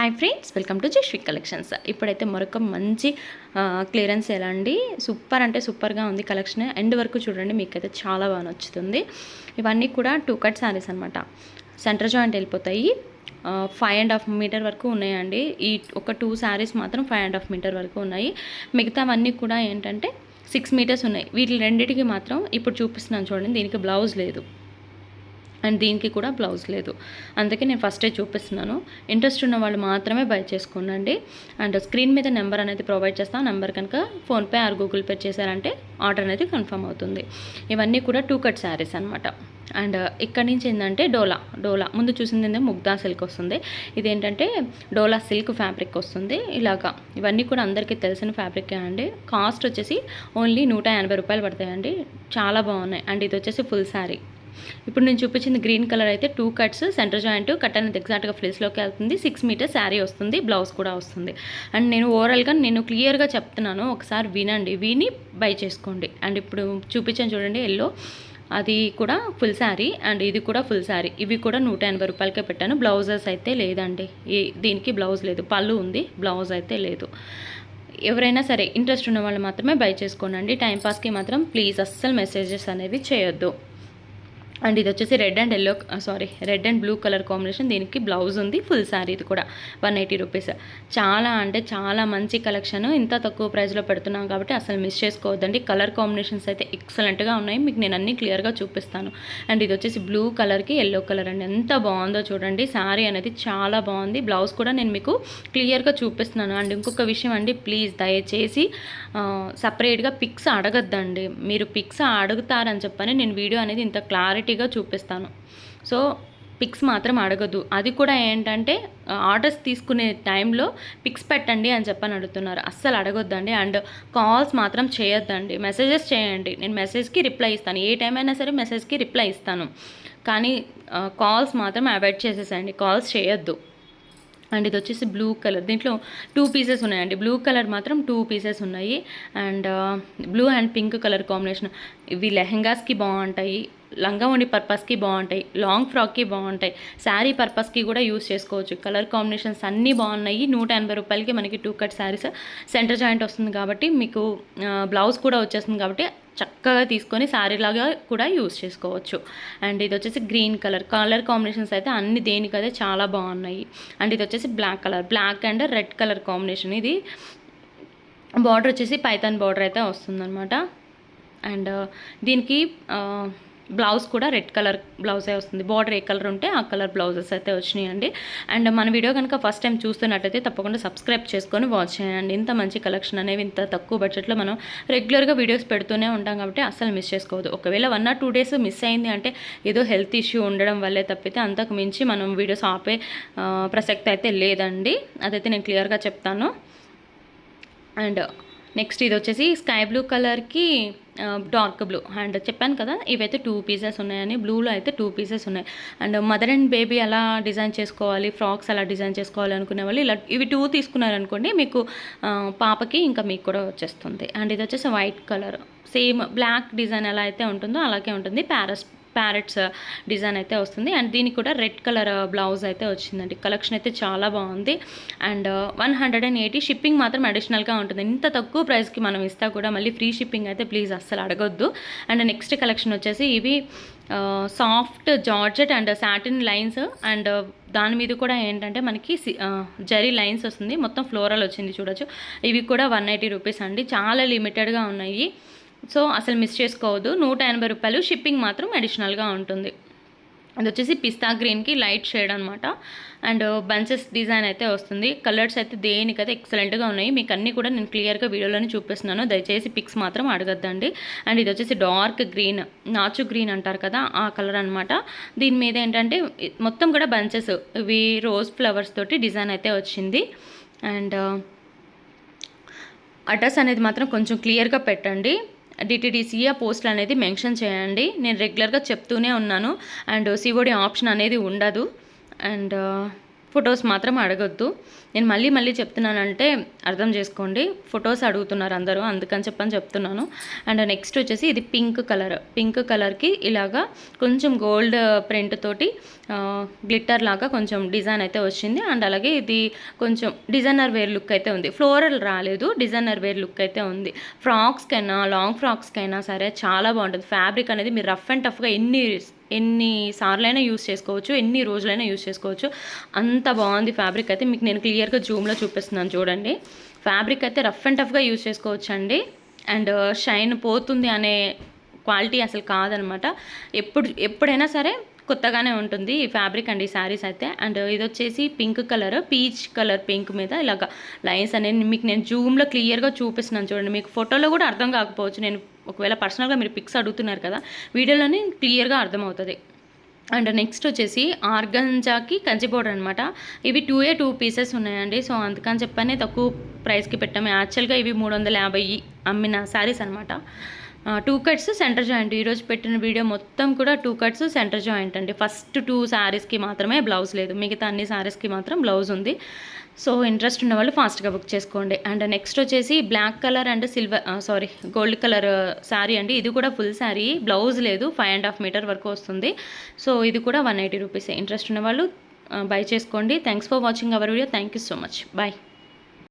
Hi friends, welcome to Jashvi collections. ఇప్పుడైతే మరొక మంచి క్లియరెన్స్ ఎలా అండి, సూపర్ అంటే సూపర్గా ఉంది కలెక్షన్. ఎండ్ వరకు చూడండి, మీకైతే చాలా బాగా నచ్చుతుంది. ఇవన్నీ కూడా 2 కట్ శారీస్ అనమాట. సెంటర్ జాయింట్ వెళ్ళిపోతాయి. 5.5 మీటర్ వరకు ఉన్నాయండి. ఈ ఒక 2 శారీస్ మాత్రం 5.5 మీటర్ వరకు ఉన్నాయి. మిగతావన్నీ కూడా ఏంటంటే 6 మీటర్స్ ఉన్నాయి. వీటి రెండింటికి మాత్రం ఇప్పుడు చూపిస్తున్నాను చూడండి, దీనికి బ్లౌజ్ లేదు అండ్ దీనికి కూడా బ్లౌజ్ లేదు. అందుకే నేను ఫస్టే చూపిస్తున్నాను. ఇంట్రెస్ట్ ఉన్న వాళ్ళు మాత్రమే బై చేసుకోండి. అండ్ స్క్రీన్ మీద నెంబర్ అనేది ప్రొవైడ్ చేస్తాను. నెంబర్ కనుక ఫోన్పే ఆర్ గూగుల్ పే చేశారంటే ఆర్డర్ అనేది కన్ఫర్మ్ అవుతుంది. ఇవన్నీ కూడా 2 కట్ శారీస్ అనమాట. అండ్ ఇక్కడ నుంచి ఏంటంటే డోలా ముందు చూసింది ఏంటంటే ముగ్దా సిల్క్ వస్తుంది. ఇదేంటంటే డోలా సిల్క్ ఫ్యాబ్రిక్ వస్తుంది. ఇలాగా ఇవన్నీ కూడా అందరికీ తెలిసిన ఫ్యాబ్రికే అండి. కాస్ట్ వచ్చేసి ఓన్లీ 180 రూపాయలు పడతాయండి. చాలా బాగున్నాయి. అండ్ ఇది వచ్చేసి ఫుల్ శారీ. ఇప్పుడు నేను చూపించింది గ్రీన్ కలర్ అయితే 2 కట్స్, సెంటర్ జాయింట్ కట్ అనేది ఎగ్జాక్ట్గా ఫ్లేస్లోకి వెళ్తుంది. 6 మీటర్స్ శారీ వస్తుంది, బ్లౌజ్ కూడా వస్తుంది. అండ్ నేను ఓవరాల్గా క్లియర్గా చెప్తున్నాను, ఒకసారి విని బై చేసుకోండి. అండ్ ఇప్పుడు చూపించాను చూడండి, ఎల్లో అది కూడా ఫుల్ శారీ అండ్ ఇది కూడా ఫుల్ శారీ. ఇవి కూడా 180 రూపాయలకే పెట్టాను. బ్లౌజెస్ అయితే లేదండి, దీనికి బ్లౌజ్ లేదు. పళ్ళు ఉంది, బ్లౌజ్ అయితే లేదు. ఎవరైనా సరే ఇంట్రెస్ట్ ఉన్న వాళ్ళు మాత్రమే బై చేసుకోండి. టైంపాస్కి మాత్రం ప్లీజ్ అస్సలు మెసేజెస్ అనేవి చేయొద్దు. అండ్ ఇది వచ్చేసి red and blue colour combination. దీనికి బ్లౌజ్ ఉంది, ఫుల్ శారీ. ఇది కూడా 180 రూపీస్. చాలా అంటే చాలా మంచి కలెక్షన్. ఇంత తక్కువ ప్రైస్లో పెడుతున్నాం కాబట్టి అసలు మిస్ చేసుకోవద్దండి. కలర్ కాంబినేషన్స్ అయితే ఎక్సలెంట్గా ఉన్నాయి. మీకు నేను అన్నీ క్లియర్గా చూపిస్తాను. అండ్ ఇది వచ్చేసి బ్లూ కలర్కి ఎల్లో కలర్ అండి. ఎంత బాగుందో చూడండి. శారీ అనేది చాలా బాగుంది. బ్లౌజ్ కూడా నేను మీకు క్లియర్గా చూపిస్తున్నాను. అండ్ ఇంకొక విషయం అండి, ప్లీజ్ దయచేసి సపరేట్గా పిక్స్ అడగద్దండి. మీరు పిక్స్ అడుగుతారని చెప్పని నేను వీడియో అనేది ఇంత క్లారిటీగా చూపిస్తాను. సో పిక్స్ మాత్రం అడగదు. అది కూడా ఏంటంటే ఆర్డర్స్ తీసుకునే టైంలో పిక్స్ పెట్టండి అని చెప్పని అడుగుతున్నారు. అస్సలు అడగొద్దండి. అండ్ కాల్స్ మాత్రం చేయొద్దండి. మెసేజెస్ చేయండి, నేను మెసేజ్కి రిప్లై ఇస్తాను. ఏ టైం అయినా సరే మెసేజ్కి రిప్లై ఇస్తాను. కానీ కాల్స్ మాత్రం అవాయిడ్ చేసేసండి, కాల్స్ చేయొద్దు. అండ్ ఇది వచ్చేసి బ్లూ కలర్. దీంట్లో 2 పీసెస్ ఉన్నాయండి. బ్లూ కలర్ మాత్రం 2 పీసెస్ ఉన్నాయి. And blue and pink colour combination. ఇవి లెహెంగాస్కి బాగుంటాయి, లంగా ఓణి పర్పస్కి బాగుంటాయి, లాంగ్ ఫ్రాక్కి బాగుంటాయి, శారీ పర్పస్కి కూడా యూస్ చేసుకోవచ్చు. కలర్ కాంబినేషన్స్ అన్నీ బాగున్నాయి. 180 రూపాయలకి మనకి 2 కట్ శారీస్. సెంటర్ జాయింట్ వస్తుంది కాబట్టి మీకు బ్లౌజ్ కూడా వచ్చేస్తుంది కాబట్టి చక్కగా తీసుకొని శారీలాగా కూడా యూస్ చేసుకోవచ్చు. అండ్ ఇది వచ్చేసి గ్రీన్ కలర్ కాంబినేషన్స్ అయితే అన్ని దేనికైతే చాలా బాగున్నాయి. అండ్ ఇది వచ్చేసి black and red colour combination. ఇది బార్డర్ వచ్చేసి పైథాన్ బార్డర్ అయితే వస్తుందన్నమాట. అండ్ దీనికి బ్లౌజ్ కూడా రెడ్ కలర్ బ్లౌజే వస్తుంది. బార్డర్ ఏ కలర్ ఉంటే ఆ కలర్ బ్లౌజెస్ అయితే వచ్చినాయండి. అండ్ మన వీడియో కనుక ఫస్ట్ టైం చూస్తున్నట్టయితే తప్పకుండా సబ్స్క్రైబ్ చేసుకొని వాచ్ చేయండి. ఇంత మంచి కలెక్షన్ అనేవి ఇంత తక్కువ బడ్జెట్లో మనం రెగ్యులర్గా వీడియోస్ పెడుతూనే ఉంటాం కాబట్టి అస్సలు మిస్ చేసుకోవద్దు. ఒకవేళ 1 or 2 days మిస్ అయింది అంటే ఏదో హెల్త్ ఇష్యూ ఉండడం వల్లే తప్పితే అంతకు మించి మనం వీడియోస్ ఆపే ప్రసక్తి అయితే లేదండి. అదైతే నేను క్లియర్గా చెప్తాను. అండ్ నెక్స్ట్ ఇది వచ్చేసి స్కై బ్లూ కలర్కి డార్క్ బ్లూ. అండ్ చెప్పాను కదా, ఇవైతే 2 పీసెస్ ఉన్నాయని. బ్లూలో అయితే 2 పీసెస్ ఉన్నాయి. అండ్ మదర్ అండ్ బేబీ అలా డిజైన్ చేసుకోవాలి, ఫ్రాక్స్ అలా డిజైన్ చేసుకోవాలి అనుకునే వాళ్ళు ఇలా ఇవి 2 తీసుకున్నారనుకోండి, మీకు పాపకి ఇంకా మీకు కూడా వచ్చేస్తుంది. అండ్ ఇది వచ్చేసి white colour, same black design ఎలా అయితే ఉంటుందో అలాగే ఉంటుంది. ప్యారెట్స్ డిజైన్ అయితే వస్తుంది. అండ్ దీనికి కూడా రెడ్ కలర్ బ్లౌజ్ అయితే వచ్చిందండి. కలెక్షన్ అయితే చాలా బాగుంది. అండ్ 180 షిప్పింగ్ మాత్రం అడిషనల్గా ఉంటుంది. ఇంత తక్కువ ప్రైస్కి మనం ఇస్తా కూడా మళ్ళీ ఫ్రీ షిప్పింగ్ అయితే ప్లీజ్ అస్సలు అడగొద్దు. అండ్ నెక్స్ట్ కలెక్షన్ వచ్చేసి ఇవి soft georgette and satin lines. And దాని మీద కూడా ఏంటంటే మనకి జరీ లైన్స్ వస్తుంది. మొత్తం ఫ్లోరల్ వచ్చింది చూడొచ్చు. ఇవి కూడా 180 రూపీస్ అండి. చాలా లిమిటెడ్గా ఉన్నాయి. సో అసలు మిస్ చేసుకోవద్దు. 180 రూపాయలు. షిప్పింగ్ మాత్రం అడిషనల్గా ఉంటుంది. అది వచ్చేసి పిస్తా గ్రీన్కి లైట్ షేడ్ అనమాట. అండ్ బంచెస్ డిజైన్ అయితే వస్తుంది. కలర్స్ అయితే దేనికైతే ఎక్సలెంట్గా ఉన్నాయి. మీకు అన్నీ కూడా నేను క్లియర్గా వీడియోలోనే చూపిస్తున్నాను. దయచేసి పిక్స్ మాత్రం అడగద్దండి. అండ్ ఇది వచ్చేసి డార్క్ గ్రీన్, నాచు గ్రీన్ అంటారు కదా, ఆ కలర్ అనమాట. దీని మీద ఏంటంటే మొత్తం కూడా బంచెస్, ఇవి రోజ్ ఫ్లవర్స్ తోటి డిజైన్ అయితే వచ్చింది. అండ్ అడ్రస్ అనేది మాత్రం కొంచెం క్లియర్గా పెట్టండి. డిటిడిసిఏ పోస్టులు అనేది మెన్షన్ చేయండి. నేను రెగ్యులర్గా చెప్తూనే ఉన్నాను. అండ్ సిఓడి ఆప్షన్ అనేది ఉండదు. అండ్ ఫొటోస్ మాత్రం అడగొద్దు. నేను మళ్ళీ మళ్ళీ చెప్తున్నానంటే అర్థం చేసుకోండి. ఫొటోస్ అడుగుతున్నారు అందరూ, అందుకని చెప్పని చెప్తున్నాను. అండ్ నెక్స్ట్ వచ్చేసి ఇది పింక్ కలర్కి ఇలాగా కొంచెం గోల్డ్ ప్రింట్ తోటి గ్లిట్టర్ లాగా కొంచెం డిజైన్ అయితే వచ్చింది. అండ్ అలాగే ఇది కొంచెం డిజైనర్ వేర్ లుక్ అయితే ఉంది. ఫ్లోరల్ రాలేదు, డిజైనర్ వేర్ లుక్ అయితే ఉంది. ఫ్రాక్స్కైనా లాంగ్ ఫ్రాక్స్కైనా సరే చాలా బాగుంటుంది. ఫ్యాబ్రిక్ అనేది మీరు రఫ్ అండ్ టఫ్గా ఎన్ని సార్లైనా యూస్ చేసుకోవచ్చు, ఎన్ని రోజులైనా యూస్ చేసుకోవచ్చు. అంత బాగుంది ఫ్యాబ్రిక్ అయితే. మీకు నేను క్లియర్గా జూమ్లో చూపిస్తున్నాను చూడండి. ఫ్యాబ్రిక్ అయితే రఫ్ అండ్ టఫ్గా యూస్ చేసుకోవచ్చు అండి. అండ్ షైన్ పోతుంది అనే క్వాలిటీ అసలు కాదనమాట. ఎప్పుడైనా సరే కొత్తగానే ఉంటుంది ఈ ఫ్యాబ్రిక్ అండ్ ఈ శారీస్ అయితే. అండ్ ఇది వచ్చేసి pink colour, peach colour pink మీద ఇలాగ లైన్స్ అనేది మీకు నేను జూమ్లో క్లియర్గా చూపిస్తున్నాను చూడండి. మీకు ఫోటోలో కూడా అర్థం కాకపోవచ్చు, నేను ఒకవేళ పర్సనల్గా మీరు పిక్స్ అడుగుతున్నారు కదా, వీడియోలోనే క్లియర్గా అర్థమవుతుంది. అండ్ నెక్స్ట్ వచ్చేసి ఆర్గంజాకి కంచి బోర్డర్ అనమాట. ఇవి 2 పీసెస్ ఉన్నాయండి. సో అందుకని చెప్పని తక్కువ ప్రైస్కి పెట్టాము. యాక్చువల్గా ఇవి 350 అమ్మిన శారీస్ అనమాట. 2 కట్స్ సెంటర్ జాయింట్. ఈరోజు పెట్టిన వీడియో మొత్తం కూడా 2 కట్స్ సెంటర్ జాయింట్ అండి. ఫస్ట్ 2 శారీస్కి మాత్రమే బ్లౌజ్ లేదు, మిగతా అన్ని శారీస్కి మాత్రం బ్లౌజ్ ఉంది. సో ఇంట్రెస్ట్ ఉన్న వాళ్ళు ఫాస్ట్గా బుక్ చేసుకోండి. అండ్ నెక్స్ట్ వచ్చేసి black colour and gold colour sari అండి. ఇది కూడా ఫుల్ శారీ, బ్లౌజ్ లేదు, 5.5 మీటర్ వరకు వస్తుంది. సో ఇది కూడా 180 రూపీస్. ఇంట్రెస్ట్ ఉన్న వాళ్ళు బై చేసుకోండి. Thanks for watching our video. Thank you so much. Bye.